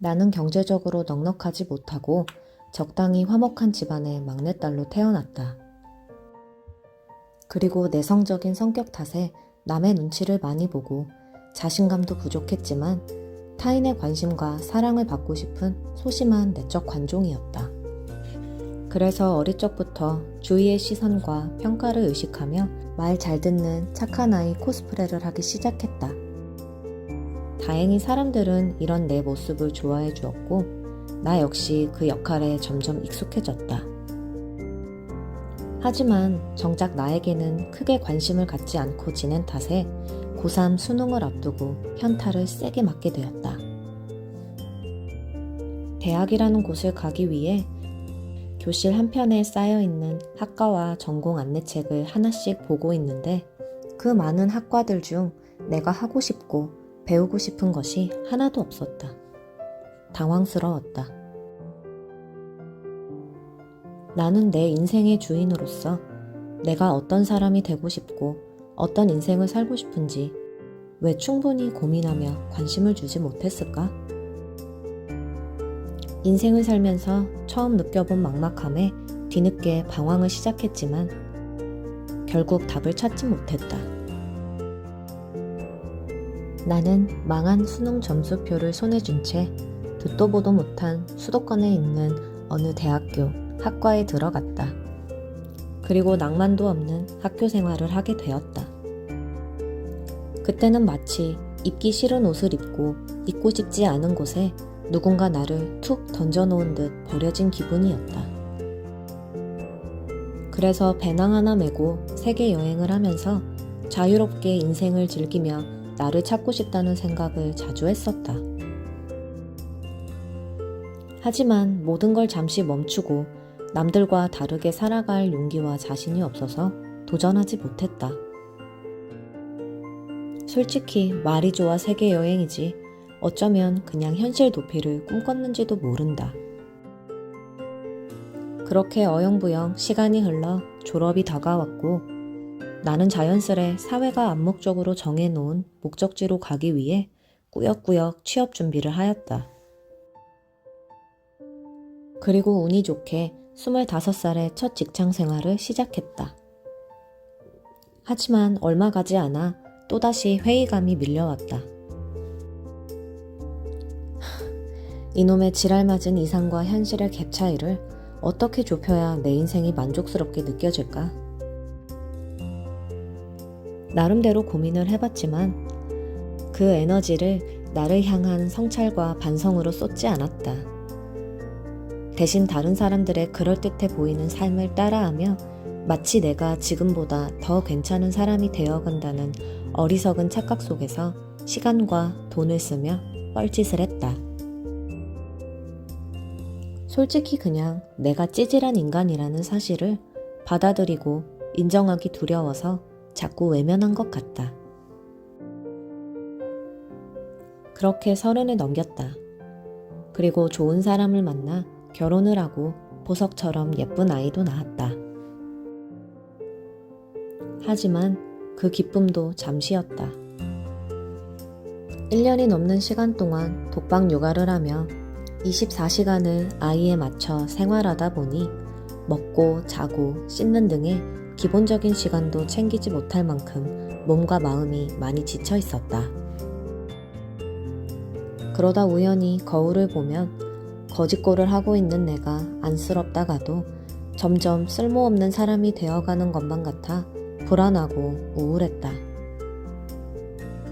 나는 경제적으로 넉넉하지 못하고 적당히 화목한 집안의 막내딸로 태어났다. 그리고 내성적인 성격 탓에 남의 눈치를 많이 보고 자신감도 부족했지만 타인의 관심과 사랑을 받고 싶은 소심한 내적 관종이었다. 그래서 어릴 적부터 주위의 시선과 평가를 의식하며 말 잘 듣는 착한 아이 코스프레를 하기 시작했다. 다행히 사람들은 이런 내 모습을 좋아해 주었고 나 역시 그 역할에 점점 익숙해졌다. 하지만 정작 나에게는 크게 관심을 갖지 않고 지낸 탓에 고3 수능을 앞두고 현타를 세게 맞게 되었다. 대학이라는 곳을 가기 위해 교실 한편에 쌓여있는 학과와 전공 안내책을 하나씩 보고 있는데 그 많은 학과들 중 내가 하고 싶고 배우고 싶은 것이 하나도 없었다. 당황스러웠다. 나는 내 인생의 주인으로서 내가 어떤 사람이 되고 싶고 어떤 인생을 살고 싶은지 왜 충분히 고민하며 관심을 주지 못했을까? 인생을 살면서 처음 느껴본 막막함에 뒤늦게 방황을 시작했지만 결국 답을 찾지 못했다. 나는 망한 수능 점수표를 손에 쥔 채 듣도 보도 못한 수도권에 있는 어느 대학교 학과에 들어갔다. 그리고 낭만도 없는 학교 생활을 하게 되었다. 그때는 마치 입기 싫은 옷을 입고 있고 싶지 않은 곳에 누군가 나를 툭 던져놓은 듯 버려진 기분이었다. 그래서 배낭 하나 메고 세계 여행을 하면서 자유롭게 인생을 즐기며 나를 찾고 싶다는 생각을 자주 했었다. 하지만 모든 걸 잠시 멈추고 남들과 다르게 살아갈 용기와 자신이 없어서 도전하지 못했다. 솔직히 말이 좋아 세계 여행이지 어쩌면 그냥 현실 도피를 꿈꿨는지도 모른다. 그렇게 어영부영 시간이 흘러 졸업이 다가왔고 나는 자연스레 사회가 암묵적으로 정해놓은 목적지로 가기 위해 꾸역꾸역 취업 준비를 하였다. 그리고 운이 좋게 25살에 첫 직장 생활을 시작했다. 하지만 얼마 가지 않아 또다시 회의감이 밀려왔다. 이놈의 지랄맞은 이상과 현실의 갭 차이를 어떻게 좁혀야 내 인생이 만족스럽게 느껴질까? 나름대로 고민을 해봤지만 그 에너지를 나를 향한 성찰과 반성으로 쏟지 않았다. 대신 다른 사람들의 그럴듯해 보이는 삶을 따라하며 마치 내가 지금보다 더 괜찮은 사람이 되어간다는 어리석은 착각 속에서 시간과 돈을 쓰며 뻘짓을 했다. 솔직히 그냥 내가 찌질한 인간이라는 사실을 받아들이고 인정하기 두려워서 자꾸 외면한 것 같다. 그렇게 30을 넘겼다. 그리고 좋은 사람을 만나 결혼을 하고 보석처럼 예쁜 아이도 낳았다. 하지만 그 기쁨도 잠시였다. 1년이 넘는 시간 동안 독박 육아를 하며 24시간을 아이에 맞춰 생활하다 보니 먹고 자고 씻는 등의 기본적인 시간도 챙기지 못할 만큼 몸과 마음이 많이 지쳐 있었다. 그러다 우연히 거울을 보면 거짓골을 하고 있는 내가 안쓰럽다가도 점점 쓸모없는 사람이 되어가는 것만 같아 불안하고 우울했다.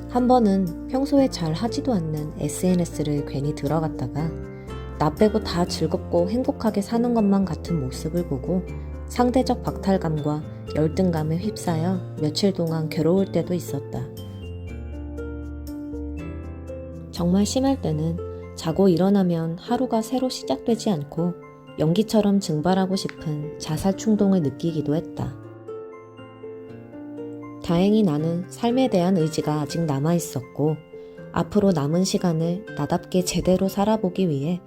한 번은 평소에 잘 하지도 않는 SNS를 괜히 들어갔다가 나 빼고 다 즐겁고 행복하게 사는 것만 같은 모습을 보고 상대적 박탈감과 열등감에 휩싸여 며칠 동안 괴로울 때도 있었다. 정말 심할 때는 자고 일어나면 하루가 새로 시작되지 않고 연기처럼 증발하고 싶은 자살 충동을 느끼기도 했다. 다행히 나는 삶에 대한 의지가 아직 남아있었고 앞으로 남은 시간을 나답게 제대로 살아보기 위해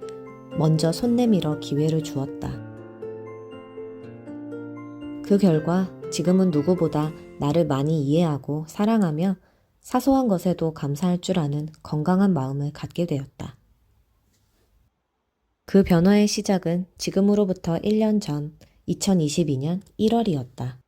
먼저 손 내밀어 기회를 주었다. 그 결과 지금은 누구보다 나를 많이 이해하고 사랑하며 사소한 것에도 감사할 줄 아는 건강한 마음을 갖게 되었다. 그 변화의 시작은 지금으로부터 1년 전 2022년 1월이었다.